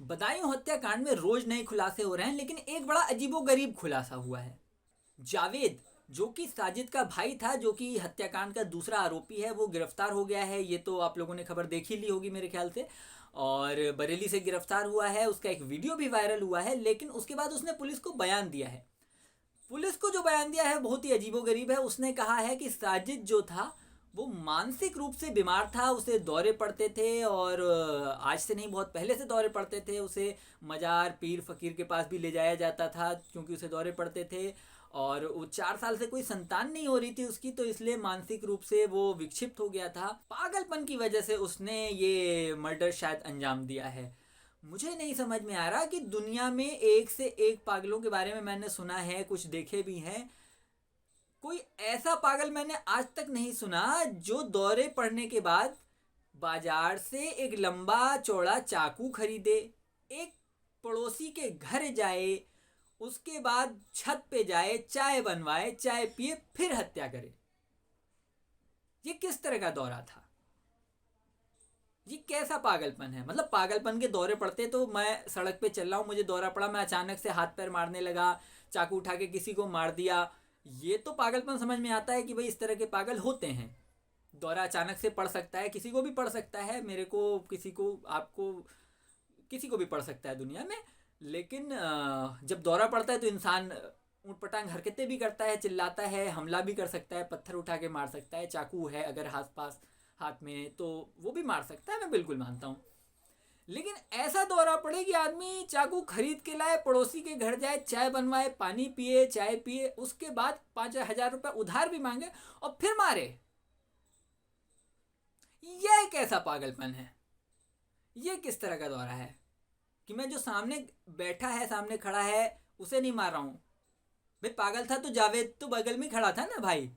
बदायूं हत्याकांड में रोज नए खुलासे हो रहे हैं, लेकिन एक बड़ा अजीबोगरीब खुलासा हुआ है। जावेद, जो कि साजिद का भाई था, जो कि हत्याकांड का दूसरा आरोपी है, वो गिरफ्तार हो गया है। ये तो आप लोगों ने खबर देख ही ली होगी मेरे ख्याल से। और बरेली से गिरफ्तार हुआ है, उसका एक वीडियो भी वायरल हुआ है। लेकिन उसके बाद उसने पुलिस को बयान दिया है। पुलिस को जो बयान दिया है बहुत ही अजीबोगरीब है। उसने कहा है कि साजिद जो था वो मानसिक रूप से बीमार था, उसे दौरे पड़ते थे। और आज से नहीं, बहुत पहले से दौरे पड़ते थे। उसे मजार पीर फकीर के पास भी ले जाया जाता था क्योंकि उसे दौरे पड़ते थे। और वो 4 साल से कोई संतान नहीं हो रही थी उसकी, तो इसलिए मानसिक रूप से वो विक्षिप्त हो गया था। पागलपन की वजह से उसने ये मर्डर शायद अंजाम दिया है। मुझे नहीं समझ में आ रहा कि दुनिया में एक से एक पागलों के बारे में मैंने सुना है, कुछ देखे भी हैं। कोई ऐसा पागल मैंने आज तक नहीं सुना जो दौरे पड़ने के बाद बाजार से एक लंबा चौड़ा चाकू खरीदे, एक पड़ोसी के घर जाए, उसके बाद छत पे जाए, चाय बनवाए, चाय पिए, फिर हत्या करे। ये किस तरह का दौरा था? ये कैसा पागलपन है? मतलब पागलपन के दौरे पड़ते तो मैं सड़क पे चल रहा हूँ, मुझे दौरा पड़ा, मैं अचानक से हाथ पैर मारने लगा, चाकू उठा के किसी को मार दिया। ये तो पागलपन समझ में आता है कि भाई इस तरह के पागल होते हैं। दौरा अचानक से पड़ सकता है, किसी को भी पड़ सकता है, मेरे को, किसी को, आपको, किसी को भी पड़ सकता है दुनिया में। लेकिन जब दौरा पड़ता है तो इंसान ऊँट पटांग हरकतें भी करता है, चिल्लाता है, हमला भी कर सकता है, पत्थर उठा के मार सकता है, चाकू है अगर हाथ में तो वो भी मार सकता है, मैं बिल्कुल मानता हूँ। लेकिन ऐसा दौरा पड़े कि आदमी चाकू खरीद के लाए, पड़ोसी के घर जाए, चाय बनवाए, पानी पिए, चाय पिए, उसके बाद 5,000 रुपये उधार भी मांगे और फिर मारे। यह कैसा पागलपन है? ये किस तरह का दौरा है कि मैं जो सामने बैठा है, सामने खड़ा है, उसे नहीं मार रहा हूँ? भाई पागल था तो जावेद तो बगल में खड़ा था ना, भाई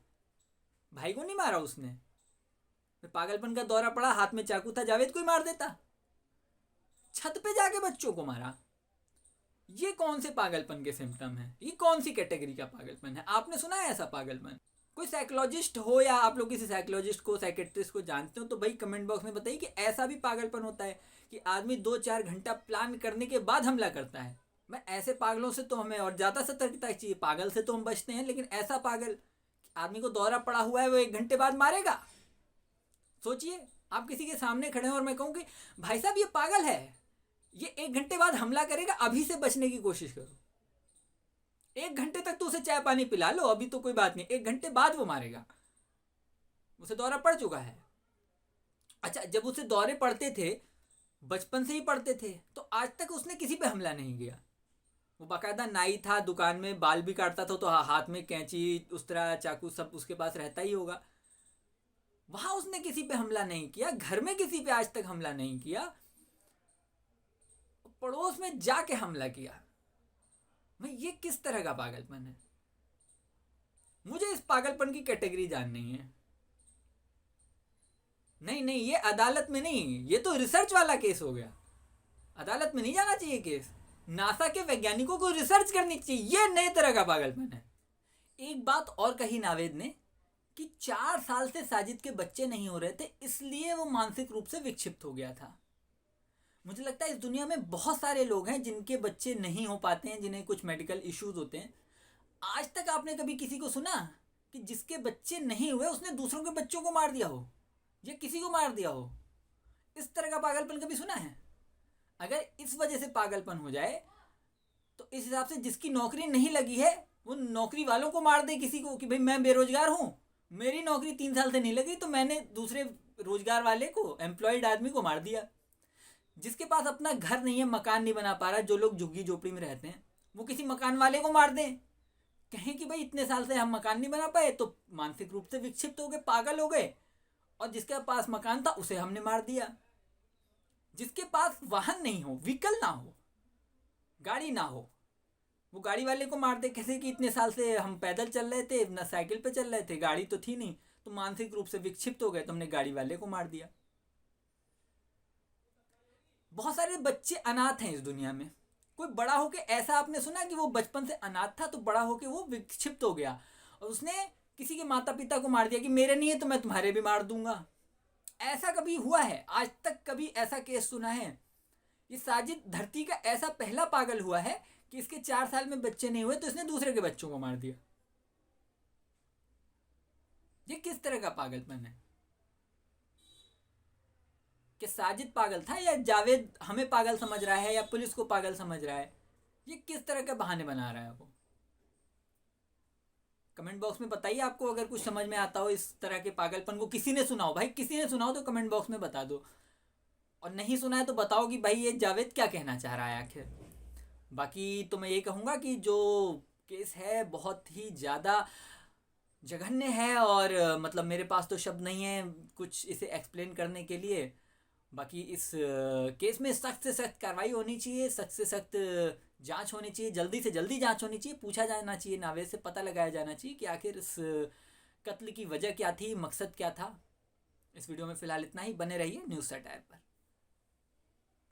भाई को नहीं मारा उसने। पागलपन का दौरा पड़ा, हाथ में चाकू था, जावेद को ही मार देता। छत पे जाके बच्चों को मारा। ये कौन से पागलपन के सिम्टम है? ये कौन सी कैटेगरी का पागलपन है? आपने सुना है ऐसा पागलपन? कोई साइकोलॉजिस्ट हो या आप लोग किसी साइकोलॉजिस्ट को, साइकेट्रिस्ट को जानते हो तो भाई कमेंट बॉक्स में बताइए कि ऐसा भी पागलपन होता है कि आदमी 2-4 घंटा प्लान करने के बाद हमला करता है। मैं ऐसे पागलों से तो हमें और ज़्यादा सतर्कता चाहिए। पागल से तो हम बचते हैं, लेकिन ऐसा पागल, आदमी को दौरा पड़ा हुआ है, वो 1 घंटे बाद मारेगा। सोचिए, आप किसी के सामने खड़े हैं और मैं कहूँ कि भाई साहब ये पागल है, ये 1 घंटे बाद हमला करेगा, अभी से बचने की कोशिश करो। 1 घंटे तक तो उसे चाय पानी पिला लो, अभी तो कोई बात नहीं, 1 घंटे बाद वो मारेगा। उसे दौरा पड़ चुका है। अच्छा, जब उसे दौरे पड़ते थे, बचपन से ही पड़ते थे, तो आज तक उसने किसी पे हमला नहीं किया। वो बाकायदा नाई था, दुकान में बाल भी काटता था, तो हाथ में कैंची, उस तरह चाकू सब उसके पास रहता ही होगा। वहां उसने किसी पे हमला नहीं किया, घर में किसी पे आज तक हमला नहीं किया, पड़ोस में जाके हमला किया। भाई ये किस तरह का पागलपन है? मुझे इस पागलपन की कैटेगरी जाननी है। नहीं नहीं, ये अदालत में नहीं, ये तो रिसर्च वाला केस हो गया। अदालत में नहीं जाना चाहिए केस, नासा के वैज्ञानिकों को रिसर्च करनी चाहिए। ये नए तरह का पागलपन है। एक बात और कही नावेद ने कि 4 साल से साजिद के बच्चे नहीं हो रहे थे, इसलिए वो मानसिक रूप से विक्षिप्त हो गया था। मुझे लगता है इस दुनिया में बहुत सारे लोग हैं जिनके बच्चे नहीं हो पाते हैं, जिन्हें कुछ मेडिकल इश्यूज होते हैं। आज तक आपने कभी किसी को सुना कि जिसके बच्चे नहीं हुए उसने दूसरों के बच्चों को मार दिया हो या किसी को मार दिया हो? इस तरह का पागलपन कभी सुना है? अगर इस वजह से पागलपन हो जाए तो इस हिसाब से जिसकी नौकरी नहीं लगी है वो नौकरी वालों को मार दे, किसी को, कि भाई मैं बेरोजगार हूँ, मेरी नौकरी 3 साल से नहीं लगी, तो मैंने दूसरे रोजगार वाले को, एम्प्लॉयड आदमी को मार दिया। जिसके पास अपना घर नहीं है, मकान नहीं बना पा रहा, जो लोग झुग्गी झोपड़ी में रहते हैं, वो किसी मकान वाले को मार दें, कहें कि भाई इतने साल से हम मकान नहीं बना पाए, तो मानसिक रूप से विक्षिप्त हो गए, पागल हो गए। और जिसके पास मकान था उसे हमने मार दिया। जिसके पास वाहन नहीं हो, व्हीकल ना हो, गाड़ी ना हो, वो गाड़ी वाले को मार दे, कैसे कि इतने साल से हम पैदल चल रहे थे, ना साइकिल पे चल रहे थे, गाड़ी तो थी नहीं, तो मानसिक रूप से विक्षिप्त हो गए, तो हमने गाड़ी वाले को मार दिया। बहुत सारे बच्चे अनाथ हैं इस दुनिया में। कोई बड़ा होके, ऐसा आपने सुना कि वो बचपन से अनाथ था तो बड़ा होके वो विक्षिप्त हो गया और उसने किसी के माता पिता को मार दिया कि मेरे नहीं है तो मैं तुम्हारे भी मार दूंगा? ऐसा कभी हुआ है? आज तक कभी ऐसा केस सुना है? ये साजिद धरती का ऐसा पहला पागल हुआ है कि इसके 4 साल में बच्चे नहीं हुए तो इसने दूसरे के बच्चों को मार दिया। ये किस तरह का पागलपन है? कि साजिद पागल था या जावेद हमें पागल समझ रहा है या पुलिस को पागल समझ रहा है? ये किस तरह के बहाने बना रहा है वो? कमेंट बॉक्स में बताइए आपको अगर कुछ समझ में आता हो इस तरह के पागलपन को। किसी ने सुना हो भाई, किसी ने सुना हो तो कमेंट बॉक्स में बता दो, और नहीं सुना है तो बताओ कि भाई ये जावेद क्या कहना चाह रहा है आखिर। बाकी तो मैं ये कहूँगा कि जो केस है बहुत ही ज़्यादा जघन्य है, और मतलब मेरे पास तो शब्द नहीं है कुछ इसे एक्सप्लेन करने के लिए। बाकी इस केस में सख्त से सख्त कार्रवाई होनी चाहिए, सख्त से सख्त जांच होनी चाहिए, जल्दी से जल्दी जांच होनी चाहिए, पूछा जाना चाहिए नावेद से, पता लगाया जाना चाहिए कि आखिर इस कत्ल की वजह क्या थी, मकसद क्या था। इस वीडियो में फ़िलहाल इतना ही। बने रहिए न्यूज़ सैटायर पर।